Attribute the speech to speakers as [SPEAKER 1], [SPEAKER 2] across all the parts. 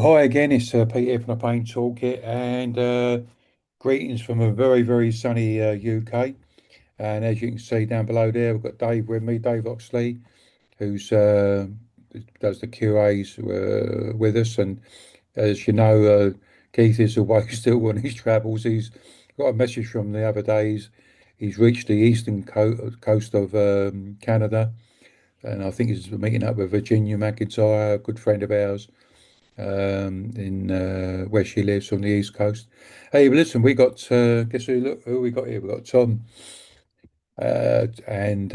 [SPEAKER 1] Oh, hi again. It's Pete here from the Pain Toolkit, and greetings from a very, very sunny UK. And as you can see down below there, we've got Dave with me, Dave Oxley, who's does the QAs with us. And as you know, Keith is away still on his travels. He's got a message from the other days. He's reached the eastern coast of Canada, and I think he's meeting up with Virginia McIntyre, a good friend of ours in where she lives on the East Coast. Hey, well, listen, we got guess who we got here? We got Tom, and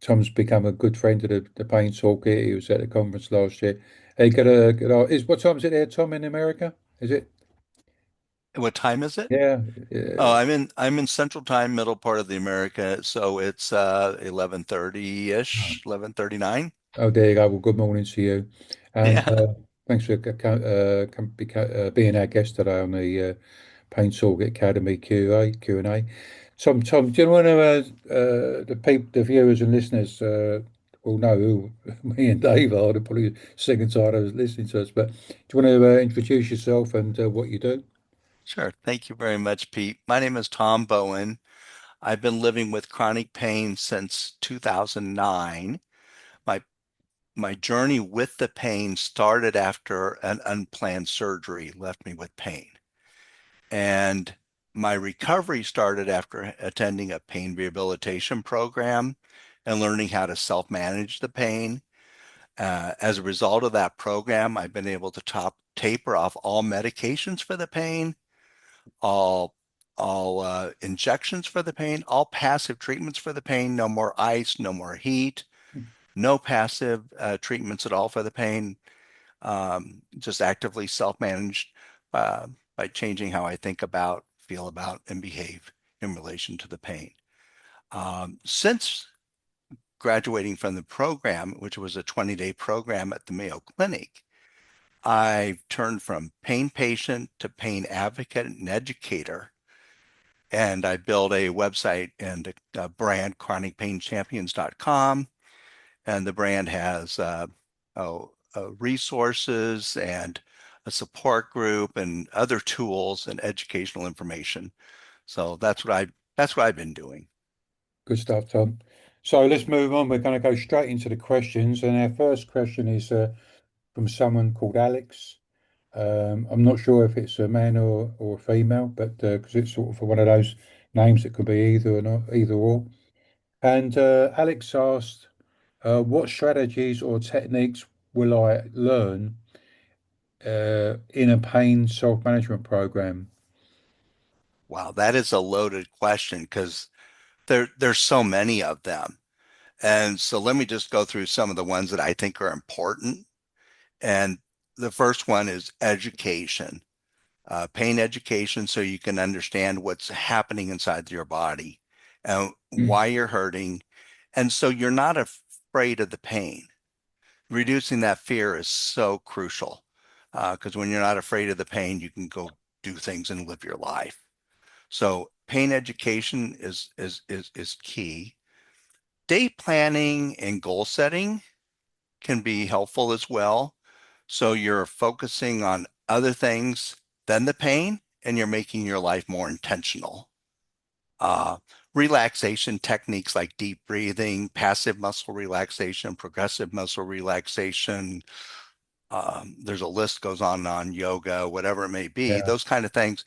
[SPEAKER 1] Tom's become a good friend of the Pain Toolkit. He was at the conference last year. Hey, is what time is it there, Tom, in America? Is it?
[SPEAKER 2] What time is it?
[SPEAKER 1] Yeah,
[SPEAKER 2] Oh,
[SPEAKER 1] yeah.
[SPEAKER 2] I'm in Central Time, middle part of the America, so it's 11:30-ish, 11:39.
[SPEAKER 1] Oh, there you go. Well, good morning to you, and
[SPEAKER 2] Yeah,
[SPEAKER 1] thanks for being our guest today on the Paint Sorget Academy Q&A. Tom, do you want to the viewers and listeners will know who me and Dave are? They're probably sick and tired of listening to us, but do you want to introduce yourself and what you do?
[SPEAKER 2] sure. Thank you very much, Pete. My name is Tom Bowen. I've been living with chronic pain since 2009. My my journey with the pain started after an unplanned surgery left me with pain. And my recovery started after attending a pain rehabilitation program and learning how to self-manage the pain. As a result of that program, I've been able to taper off all medications for the pain, all injections for the pain, all passive treatments for the pain. No more ice, no more heat, no passive treatments at all for the pain. Just actively self-managed uh, by changing how I think about, feel about, and behave in relation to the pain. Since graduating from the program, which was a 20-day program at the Mayo Clinic, I turned from pain patient to pain advocate and educator. And I built a website and a brand, chronicpainchampions.com. And the brand has resources and a support group and other tools and educational information. So that's what I've been doing.
[SPEAKER 1] Good stuff, Tom. So let's move on. We're going to go straight into the questions, and our first question is from someone called Alex. I'm not sure if it's a man or a female, but because it's sort of one of those names that could be either or not, either or. And Alex asked, what strategies or techniques will I learn in a pain self-management program?
[SPEAKER 2] Wow, that is a loaded question because there's so many of them. And so let me just go through some of the ones that I think are important. And the first one is education, pain education, so you can understand what's happening inside your body and
[SPEAKER 1] Mm.
[SPEAKER 2] why you're hurting. And so you're not afraid of the pain. Reducing that fear is so crucial because when you're not afraid of the pain, you can go do things and live your life. So pain education is key. Day planning and goal setting can be helpful as well. So you're focusing on other things than the pain and you're making your life more intentional. Uh, Relaxation techniques like deep breathing, passive muscle relaxation, progressive muscle relaxation. There's a list goes on yoga, whatever it may be.
[SPEAKER 1] Yeah.
[SPEAKER 2] Those kind of things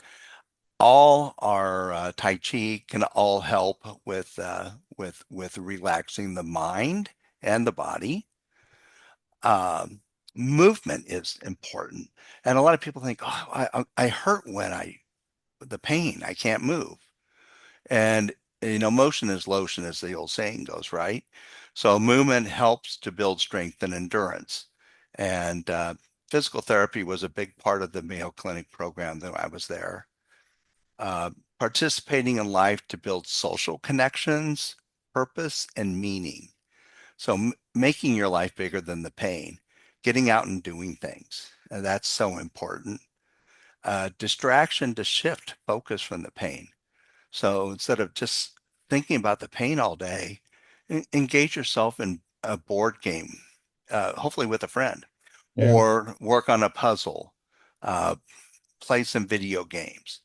[SPEAKER 2] all are Tai Chi can all help with relaxing the mind and the body. Um, Movement is important, and a lot of people think, "Oh, I hurt when the pain, I can't move." And motion is lotion, as the old saying goes, right? So movement helps to build strength and endurance. And physical therapy was a big part of the Mayo Clinic program that I was there. uh, Participating in life to build social connections, purpose, and meaning. So making your life bigger than the pain, getting out and doing things. And that's so important. Distraction to shift focus from the pain. So instead of just thinking about the pain all day, engage yourself in a board game, hopefully with a friend,
[SPEAKER 1] Yeah.
[SPEAKER 2] or work on a puzzle, uh, play some video games,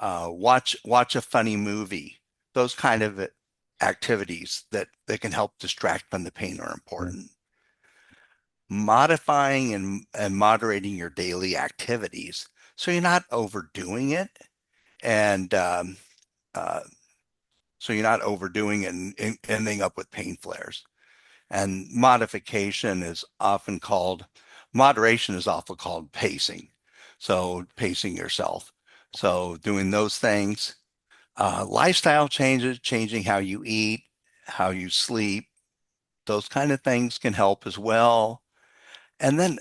[SPEAKER 2] watch a funny movie. Those kind of activities that can help distract from the pain are
[SPEAKER 1] Yeah.
[SPEAKER 2] important. Modifying and moderating your daily activities so you're not overdoing it, and uh, so you're not overdoing it and ending up with pain flares. And moderation is often called pacing. So pacing yourself. So doing those things, lifestyle changes, changing how you eat, how you sleep, those kind of things can help as well. And then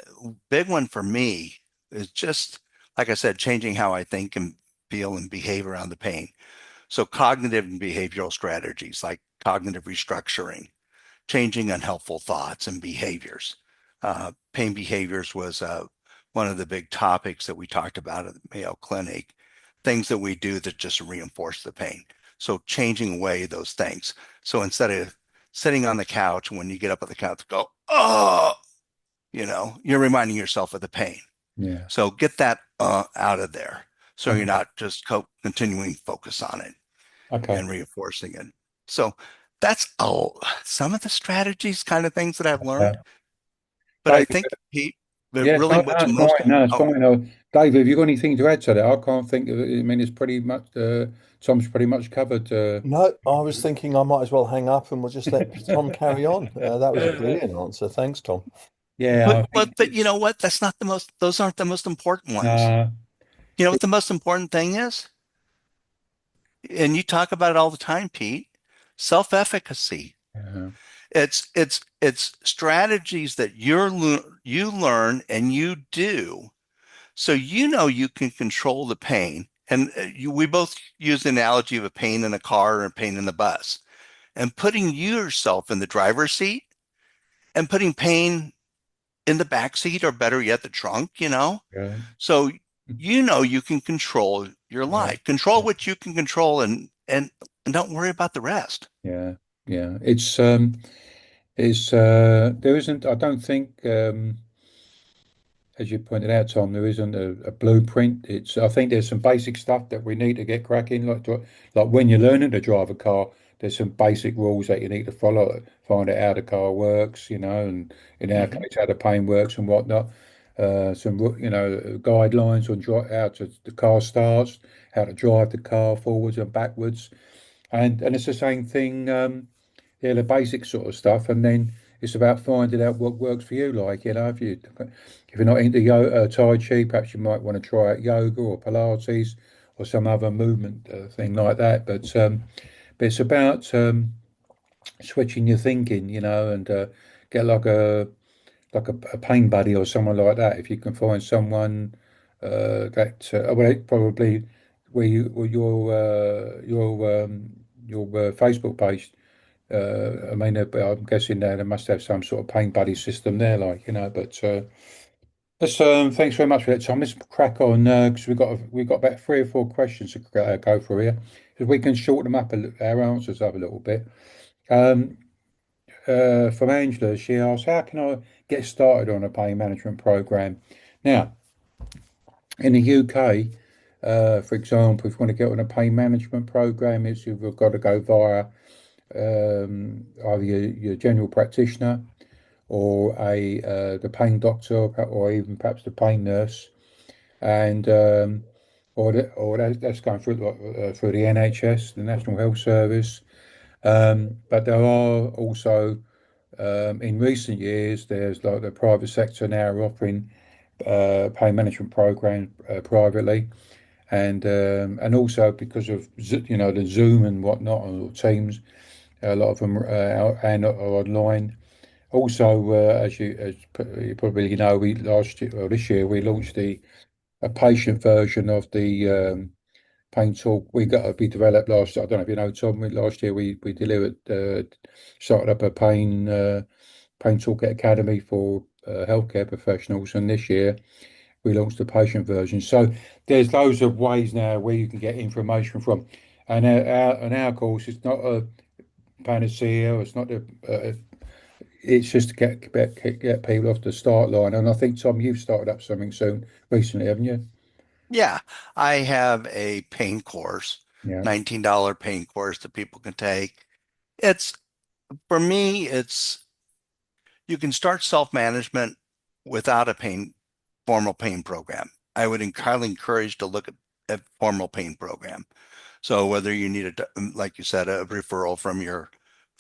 [SPEAKER 2] big one for me is just, like I said, changing how I think and feel and behave around the pain. So cognitive and behavioral strategies like cognitive restructuring, changing unhelpful thoughts and behaviors. Pain behaviors was one of the big topics that we talked about at the Mayo Clinic, things that we do that just reinforce the pain. So changing away those things. So instead of sitting on the couch, when you get up on the couch, go, oh, you're reminding yourself of the pain.
[SPEAKER 1] Yeah.
[SPEAKER 2] So get that out of there. So you're
[SPEAKER 1] Okay.
[SPEAKER 2] not just continuing focus on it
[SPEAKER 1] Okay.
[SPEAKER 2] and reinforcing it. So that's some of the strategies, kind of things that I've learned.
[SPEAKER 1] Yeah.
[SPEAKER 2] But I
[SPEAKER 1] David,
[SPEAKER 2] think, Pete, that
[SPEAKER 1] yeah,
[SPEAKER 2] really
[SPEAKER 1] no,
[SPEAKER 2] what's
[SPEAKER 1] it's fine.
[SPEAKER 2] most,
[SPEAKER 1] No, it's
[SPEAKER 2] oh,
[SPEAKER 1] fine. David, have you got anything to add to that? I can't think of it. I mean, it's pretty much, Tom's pretty much covered.
[SPEAKER 3] No, I was thinking I might as well hang up and we'll just let Tom carry on. That was a brilliant answer. Thanks, Tom.
[SPEAKER 1] Yeah,
[SPEAKER 2] but
[SPEAKER 1] I
[SPEAKER 2] but
[SPEAKER 1] think
[SPEAKER 2] but you
[SPEAKER 1] it's,
[SPEAKER 2] know what? That's not the most. Those aren't the most important ones.
[SPEAKER 1] uh,
[SPEAKER 2] You know what the most important thing is? And you talk about it all the time, Pete. Self-efficacy.
[SPEAKER 1] uh,
[SPEAKER 2] It's strategies that you learn and you do, so you know you can control the pain. And we both use the analogy of a pain in a car or a pain in the bus. And putting yourself in the driver's seat and putting pain in the back seat, or better yet, the trunk,
[SPEAKER 1] yeah,
[SPEAKER 2] So you can control your
[SPEAKER 1] yeah,
[SPEAKER 2] life, control what you can control, and don't worry about the rest.
[SPEAKER 1] yeah, yeah. It's there isn't. I don't think. As you pointed out, Tom, there isn't a blueprint. It's I think there's some basic stuff that we need to get cracking, like when you're learning to drive a car, there's some basic rules that you need to follow, find out how the car works, and in our
[SPEAKER 2] Mhm.
[SPEAKER 1] case, how the paint works and whatnot. Some guidelines on how the car starts, how to drive the car forwards and backwards, and it's the same thing. Yeah, the basic sort of stuff, and then it's about finding out what works for you. Like, if you're not into Tai Chi, perhaps you might want to try out yoga or Pilates or some other movement thing like that. But it's about switching your thinking, and get a pain buddy or someone like that. If you can find someone that well, probably where your Facebook page. I mean, I'm guessing they must have some sort of pain buddy system there, But thanks very much for that, Tom. Let's crack on because we've got about 3 or 4 questions to go through here. If we can shorten them up, our answers up a little bit. Um, from Angela, she asks, "How can I get started on a pain management program?" Now, in the UK, for example, if you want to get on a pain management program, you've got to go via either your general practitioner or the pain doctor, or even perhaps the pain nurse, and that's going through the NHS, the National Health Service. But there are also in recent years, there's like the private sector now offering pain management programs privately, and also because of the Zoom and whatnot, or Teams, a lot of them are online. Also, as you probably know, we last year or this year we launched a patient version of the Pain Talk. We developed last. I don't know if you know, Tom. Last year we delivered started up a Pain Talk Academy for healthcare professionals, and this year we launched the patient version. So there's loads of ways now where you can get information from, and our course is not a panacea. It's not it's just to get people off the start line. And I think, Tom, you've started up something soon recently, haven't you?
[SPEAKER 2] Yeah, I have a pain course,
[SPEAKER 1] Yeah,
[SPEAKER 2] $19 pain course that people can take. It's for me, it's you can start self-management without a formal pain program. I would highly encourage to look at formal pain program. So whether you need like you said, a referral from your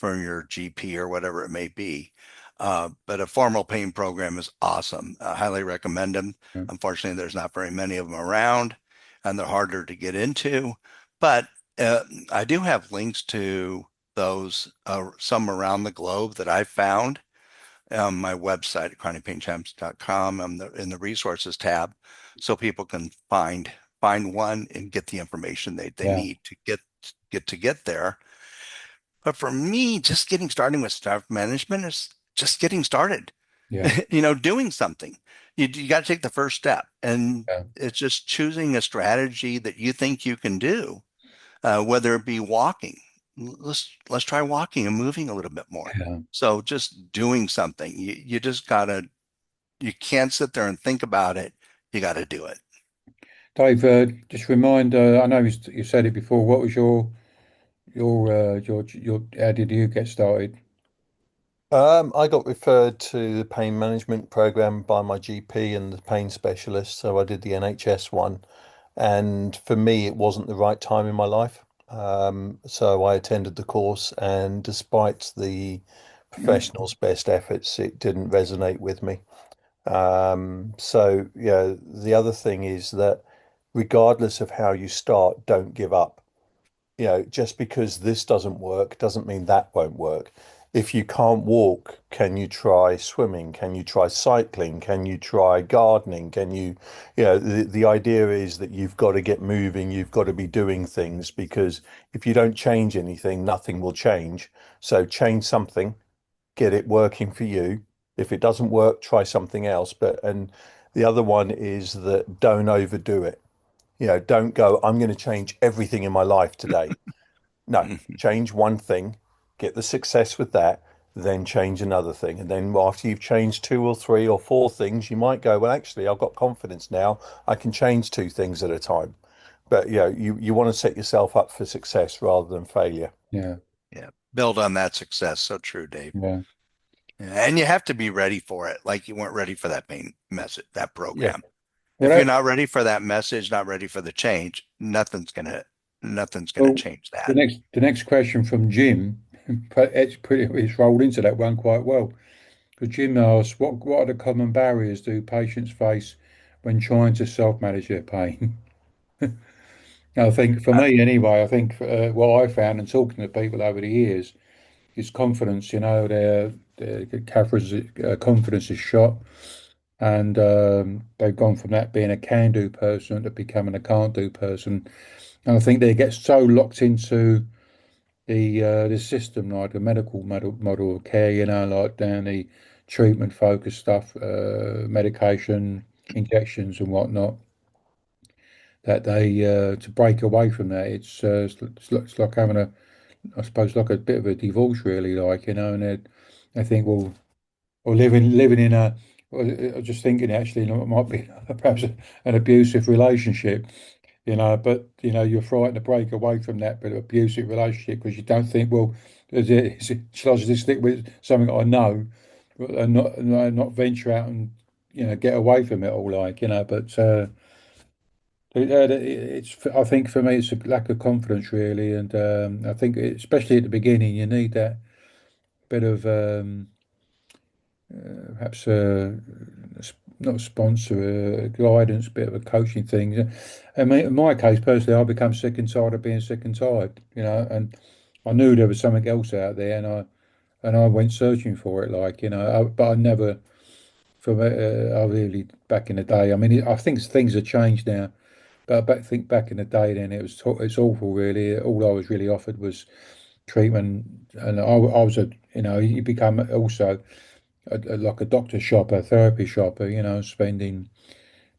[SPEAKER 2] GP or whatever it may be, but a formal pain program is awesome. I highly recommend them.
[SPEAKER 1] yeah,
[SPEAKER 2] Unfortunately, there's not very many of them around, and they're harder to get into. But uh, I do have links to those, some around the globe that I've found on my website at chronicpainchamps.com in the resources tab, so people can find one and get the information they
[SPEAKER 1] yeah,
[SPEAKER 2] need to get there. But for me, just getting started with staff management is just getting started.
[SPEAKER 1] yeah,
[SPEAKER 2] Doing something. You got to take the first step, and
[SPEAKER 1] yeah,
[SPEAKER 2] it's just choosing a strategy that you think you can do, whether it be walking. Let's try walking and moving a little bit more.
[SPEAKER 1] yeah.
[SPEAKER 2] So just doing something. You just gotta, you can't sit there and think about it. You got to do it.
[SPEAKER 1] Dave, just remind. I know you said it before. What was your? How did you get started?
[SPEAKER 3] I got referred to the pain management program by my GP and the pain specialist, so I did the NHS one. And for me, it wasn't the right time in my life. So I attended the course, and despite the professional's best efforts, it didn't resonate with me. So, yeah, the other thing is that regardless of how you start, don't give up. Just because this doesn't work doesn't mean that won't work. If you can't walk, can you try swimming? Can you try cycling? Can you try gardening? The idea is that you've got to get moving, you've got to be doing things because if you don't change anything, nothing will change. So change something, get it working for you. If it doesn't work, try something else. And the other one is that don't overdo it. Don't go, I'm going to change everything in my life today. No, change one thing, get the success with that, then change another thing. And then after you've changed two or three or four things, you might go, well, actually, I've got confidence now. I can change two things at a time. But you want to set yourself up for success rather than failure.
[SPEAKER 1] Yeah,
[SPEAKER 2] Yeah. Build on that success. So true, Dave.
[SPEAKER 1] yeah.
[SPEAKER 2] Yeah, and you have to be ready for it. Like you weren't ready for that main message, that
[SPEAKER 3] Yeah.
[SPEAKER 2] program.
[SPEAKER 1] Well,
[SPEAKER 2] If you're
[SPEAKER 1] that
[SPEAKER 2] not ready for that message, not ready for the change, nothing's gonna
[SPEAKER 1] well,
[SPEAKER 2] change that.
[SPEAKER 1] the next question from Jim, but it's rolled into that one quite well. Because Jim asks, what are the common barriers do patients face when trying to self-manage their pain? I think for
[SPEAKER 2] Uh,
[SPEAKER 1] me anyway, I think what I found in talking to people over the years is confidence. Their Catherine's confidence is shot, and they've gone from that being a can-do person to becoming a can't-do person. And I think they get so locked into the system, like the medical model of care, like down the treatment focused stuff, medication, injections, and whatnot. That they to break away from that, it's like having I suppose, like a bit of a divorce, really, and they think, well, or living in a, well, I was just thinking actually, it might be perhaps an abusive relationship, but you're frightened to break away from that bit of abusive relationship because you don't think, well, shall I just stick with something I know and not venture out and get away from it all, but. I think for me, it's a lack of confidence, really, and I think especially at the beginning, you need that bit of perhaps not a sponsor, guidance, bit of a coaching thing. I mean, in my case, personally, I become sick and tired of being sick and tired, and I knew there was something else out there, and I went searching for it, but I never, I really back in the day. I mean, I think things have changed now. But think back in the day, then it's awful, really. All I was really offered was treatment, and I was you become also like a doctor shopper, therapy shopper, spending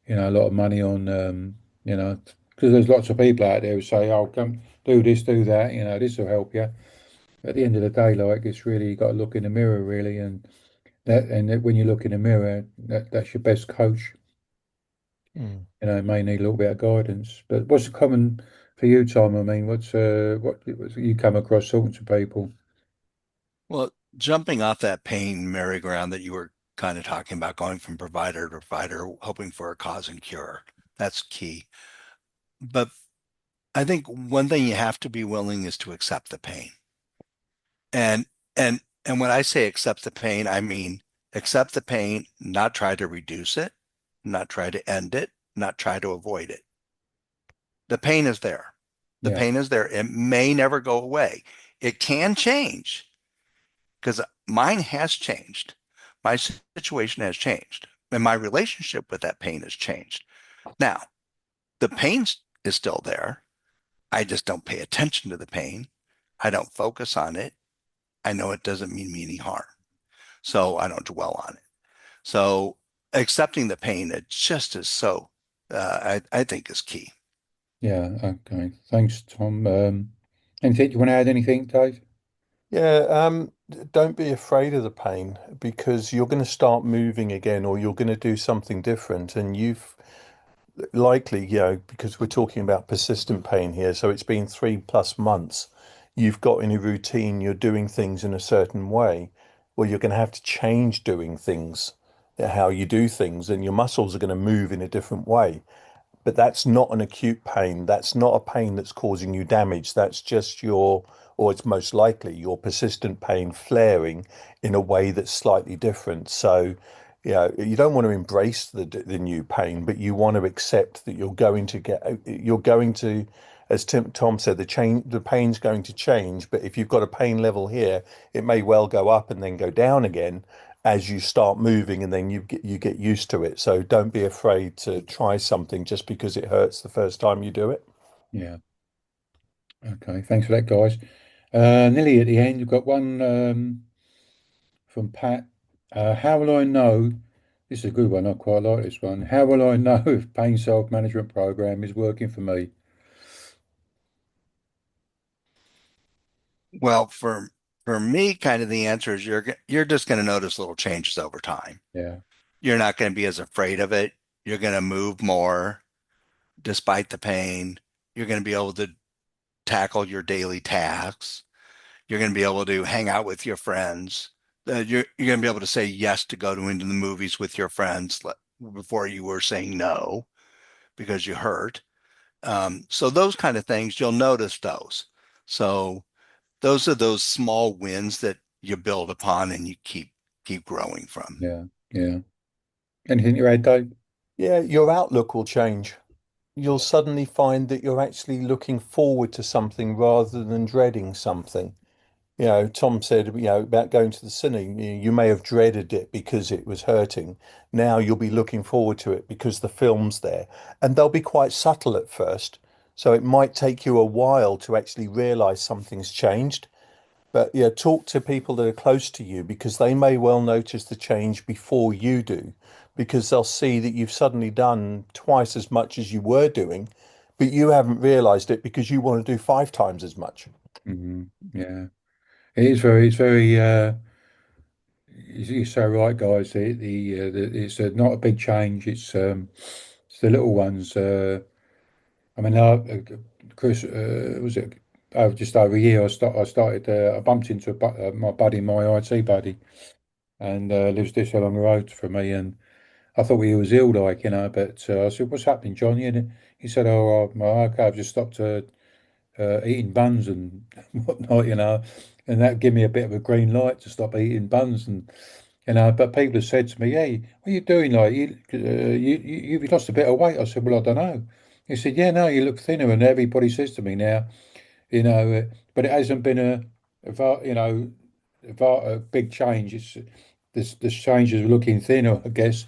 [SPEAKER 1] a lot of money on because there's lots of people out there who say, "Oh, come do this, do that, this will help you." at the end of the day, like it's really you got to look in the mirror, really, and when you look in the mirror, that's your best coach.
[SPEAKER 3] Mm.
[SPEAKER 1] May need a little bit of guidance. But what's common for you, Tom? I mean, what you come across talking to people?
[SPEAKER 2] Well, jumping off that pain merry-go-round that you were kind of talking about, going from provider to provider, hoping for a cause and cure, that's key. But I think one thing you have to be willing is to accept the pain. And and when I say accept the pain, I mean accept the pain, not try to reduce it, not try to end it, not try to avoid it. The pain is there. The
[SPEAKER 1] Yeah,
[SPEAKER 2] pain is there. It may never go away. It can change because mine has changed. My situation has changed, and my relationship with that pain has changed. Now, the pain is still there. I just don't pay attention to the pain. I don't focus on it. I know it doesn't mean me any harm. So I don't dwell on it. So accepting the pain, it just is so, I think is key.
[SPEAKER 1] yeah. Okay. Thanks, Tom. Anything you want to add? Anything, Dave?
[SPEAKER 3] Yeah, don't be afraid of the pain because you're going to start moving again or you're going to do something different. And you've likely, because we're talking about persistent pain here, so it's been 3+ months. You've got in a routine, you're doing things in a certain way. Well, you're going to have to change doing things, how you do things, and your muscles are going to move in a different way. But that's not an acute pain. That's not a pain that's causing you damage. That's just or it's most likely your persistent pain flaring in a way that's slightly different. So, you don't want to embrace the new pain, but you want to accept that you're going to, as Tom said, the pain's going to change. But if you've got a pain level here, it may well go up and then go down again as you start moving and then you get used to it. So don't be afraid to try something just because it hurts the first time you do it.
[SPEAKER 1] Yeah. Okay. Thanks for that, guys. Nearly at the end. You've got one from Pat. How will I know? This is a good one. I quite like this one. How will I know if pain self-management program is working for me?
[SPEAKER 2] Well, for me, kind of the answer is you're just going to notice little changes over time.
[SPEAKER 1] Yeah.
[SPEAKER 2] You're not going to be as afraid of it. You're going to move more despite the pain. You're going to be able to tackle your daily tasks. You're going to be able to hang out with your friends. You're going to be able to say yes to go to into the movies with your friends before you were saying no because you hurt. So those kind of things, you'll notice those. So those are those small wins that you build upon and you keep growing from.
[SPEAKER 1] Yeah. Yeah. Anything you add, Dave?
[SPEAKER 3] Yeah, your outlook will change. You'll suddenly find that you're actually looking forward to something rather than dreading something. Tom said, about going to the cinema, you may have dreaded it because it was hurting. Now you'll be looking forward to it because the film's there. And they'll be quite subtle at first. So it might take you a while to actually realize something's changed. But yeah, talk to people that are close to you because they may well notice the change before you do, because they'll see that you've suddenly done twice as much as you were doing, but you haven't realized it because you want to do 5 times as much.
[SPEAKER 1] Yeah. It's very, you're so right, guys. It's not a big change. It's the little ones. I mean, Chris, was it over just over a year? I started. I bumped into my buddy, my IT buddy, and lives just along the road from me. And I thought he was ill, like But I said, "What's happening, Johnny?" And he said, "Oh, okay, I've just stopped eating buns and whatnot. And that gave me a bit of a green light to stop eating buns and. But people have said to me, "Hey, what are you doing? Like, you've lost a bit of weight." I said, "Well, I don't know." He said, "Yeah, no, you look thinner." And everybody says to me now, but it hasn't been a big change. It's this change of looking thinner, I guess,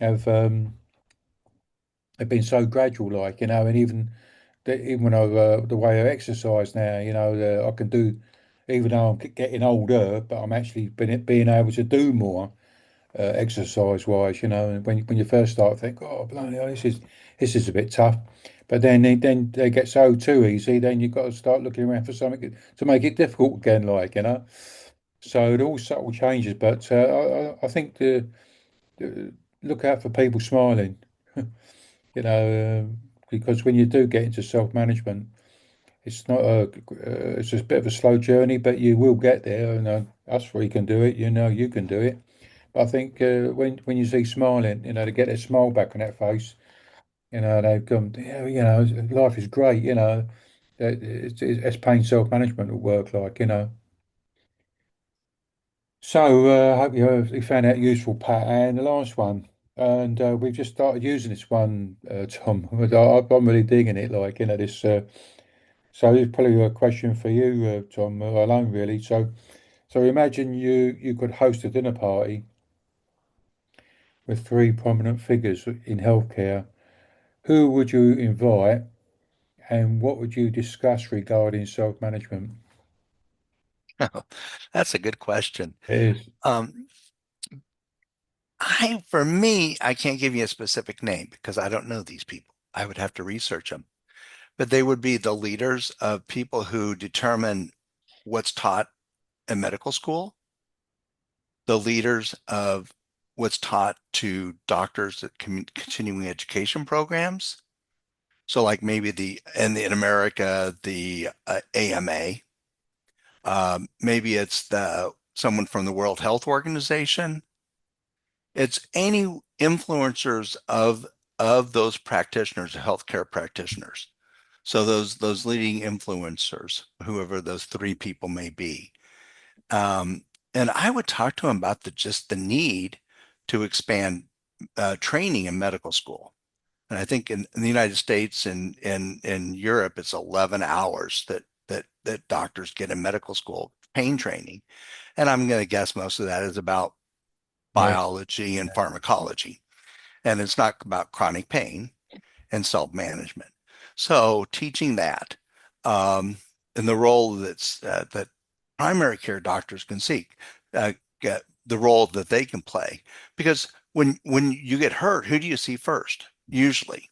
[SPEAKER 1] have have been so gradual, and even when the way I exercise now, I can do, even though I'm getting older, but I'm actually being able to do more exercise wise, and when you first start, think, oh, bloody hell, this is a bit tough, But then they get so too easy. Then you've got to start looking around for something to make it difficult again, like So it all subtle changes, but I think the look out for people smiling, because when you do get into self-management, it's not it's just a bit of a slow journey, but you will get there. And us three can do it. You can do it. But I think when you see smiling, to get a smile back on that face, they've gone, yeah, life is great. It's pain self-management at work, So I hope you found that useful, Pat. And the last one, and we've just started using this one, Tom. I'm really digging it, this. So it's probably a question for you, Tom, alone, really. So imagine you could host a dinner party with three prominent figures in healthcare. Who would you invite, and what would you discuss regarding self-management?
[SPEAKER 2] That's a good question.
[SPEAKER 1] It is.
[SPEAKER 2] Um, for me, I can't give you a specific name because I don't know these people. I would have to research them, but they would be the leaders of people who determine what's taught in medical school, the leaders of what's taught to doctors at continuing education programs. So, like maybe in America, the AMA, maybe it's the someone from the World Health Organization. It's any influencers of those practitioners, healthcare practitioners. So those leading influencers, whoever those three people may be. And I would talk to them about just the need to expand training in medical school. And I think in the United States and in Europe, it's 11 hours that doctors get in medical school pain training. And I'm going to guess most of that is about
[SPEAKER 1] Yeah,
[SPEAKER 2] biology and pharmacology. And it's not about chronic pain and self-management. So teaching that and the role that primary care doctors can seek, get the role that they can play. Because when you get hurt, who do you see first? Usually,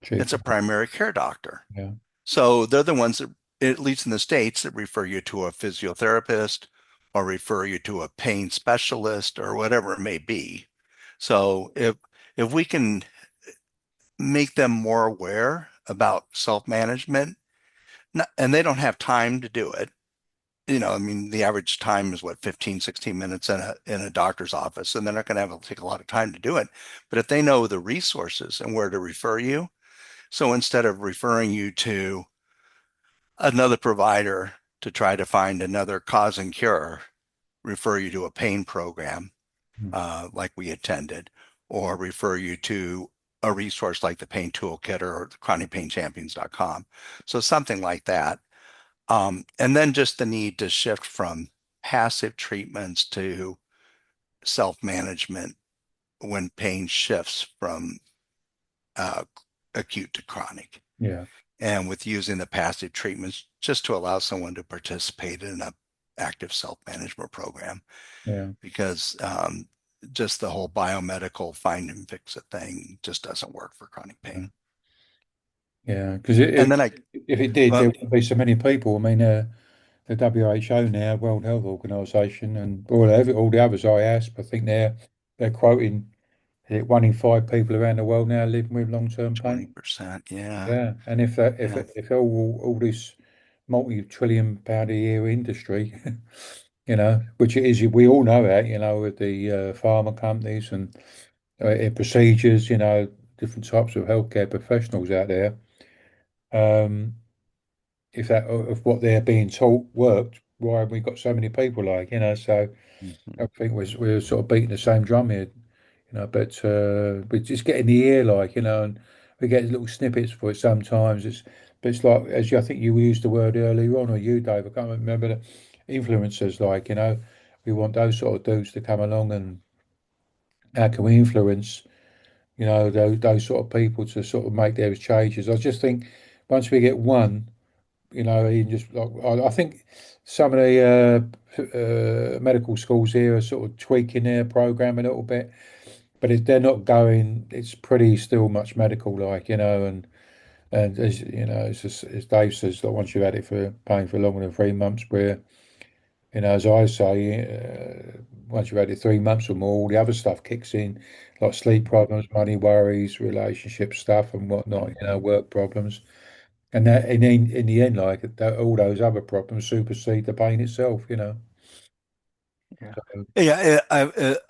[SPEAKER 1] chief.
[SPEAKER 2] it's a primary care doctor.
[SPEAKER 1] Yeah,
[SPEAKER 2] So they're the ones that, at least in the States, that refer you to a physiotherapist or refer you to a pain specialist or whatever it may be. So if we can make them more aware about self-management, and they don't have time to do it. I mean, the average time is what, 15, 16 minutes in a doctor's office, and they're not going to have to take a lot of time to do it. But if they know the resources and where to refer you, so instead of referring you to another provider to try to find another cause and cure, refer you to a pain program
[SPEAKER 1] mm,
[SPEAKER 2] like we attended, or refer you to a resource like the Pain Toolkit or chronicpainchampions.com. So something like that. And then just the need to shift from passive treatments to self-management when pain shifts from uh, acute to chronic.
[SPEAKER 1] yeah,
[SPEAKER 2] And with using the passive treatments just to allow someone to participate in an active self-management program
[SPEAKER 1] yeah,
[SPEAKER 2] because just the whole biomedical find and fix it thing just doesn't work for chronic
[SPEAKER 1] yeah.
[SPEAKER 2] pain.
[SPEAKER 1] Yeah, because
[SPEAKER 2] And then
[SPEAKER 1] if it did,
[SPEAKER 2] well,
[SPEAKER 1] there wouldn't be so many people. I mean, the WHO now, World Health Organization, and all the others I asked, I think they're quoting one in five people around the world now living with long-term pain.
[SPEAKER 2] 20%, yeah,
[SPEAKER 1] Yeah, and if
[SPEAKER 2] yeah.
[SPEAKER 1] if all this multi-trillion pound a year industry, which it is, we all know that, with the pharma companies and procedures, different types of healthcare professionals out there. Um, if what they're being taught worked, why have we got so many people So
[SPEAKER 2] Mhm.
[SPEAKER 1] I think we're sort of beating the same drum here, but we just get in the ear, and we get little snippets for it sometimes. But it's like, I think you used the word earlier on, or you, Dave, I can't remember the influencers, we want those sort of dudes to come along, and how can we influence, those sort of people to sort of make those changes. I just think once we get one, even just like, I think some of the medical schools here are sort of tweaking their program a little bit, but if they're not going, it's pretty still much medical, and And as you know, it's just, as Dave says, that once you've had it for paying for longer than 3 months, where as I say, once you've had it 3 months or more, all the other stuff kicks in, like sleep problems, money worries, relationship stuff, and whatnot. Work problems, and that, and in the end, like that, all those other problems supersede the pain itself.
[SPEAKER 2] Yeah.
[SPEAKER 1] So,
[SPEAKER 2] Yeah,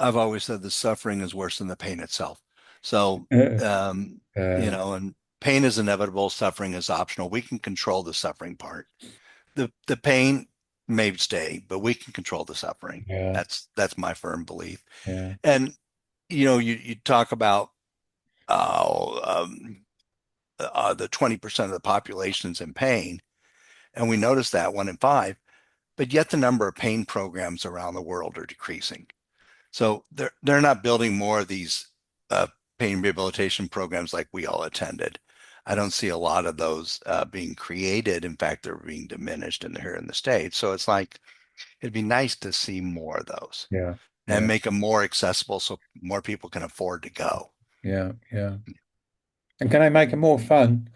[SPEAKER 2] I've always said the suffering is worse than the pain itself. So,
[SPEAKER 1] uh,
[SPEAKER 2] and pain is inevitable, suffering is optional. We can control the suffering part. The pain may stay, but we can control the suffering.
[SPEAKER 1] yeah,
[SPEAKER 2] That's my firm belief.
[SPEAKER 1] yeah,
[SPEAKER 2] And you talk about uh, the 20% of the population's in pain, and we notice that 1 in 5, but yet the number of pain programs around the world are decreasing. So they're not building more of these pain rehabilitation programs like we all attended. I don't see a lot of those being created. In fact, they're being diminished here in the States. So it's like it'd be nice to see more of those
[SPEAKER 1] yeah,
[SPEAKER 2] and
[SPEAKER 1] yeah,
[SPEAKER 2] make them more accessible so more people can afford to go.
[SPEAKER 1] yeah, yeah. And can I make it more fun?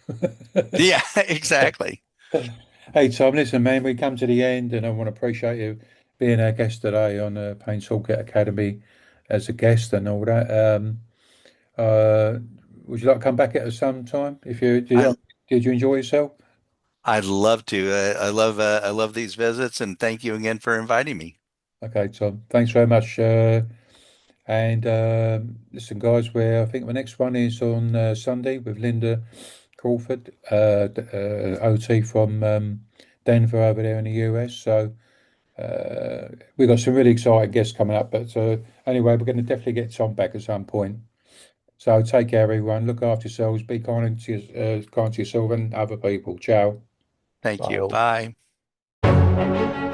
[SPEAKER 2] Yeah, exactly.
[SPEAKER 1] Hey Tom, listen, man, we come to the end, and I want to appreciate you being our guest today on Pain Toolkit Academy as a guest and all that. Uh, would you like to come back at some time? If you
[SPEAKER 2] I
[SPEAKER 1] did you enjoy yourself?
[SPEAKER 2] I'd love to. I love these visits, and thank you again for inviting me.
[SPEAKER 1] Okay, Tom, thanks very much. And listen, guys, I think the next one is on Sunday with Linda Crawford, OT from Denver over there in the US. So we've got some really exciting guests coming up. But anyway, we're going to definitely get Tom back at some point. So take care, everyone. Look after yourselves. Be kind to yourself and other people. Ciao.
[SPEAKER 2] Thank
[SPEAKER 3] Bye
[SPEAKER 2] you.
[SPEAKER 3] all.
[SPEAKER 2] Bye.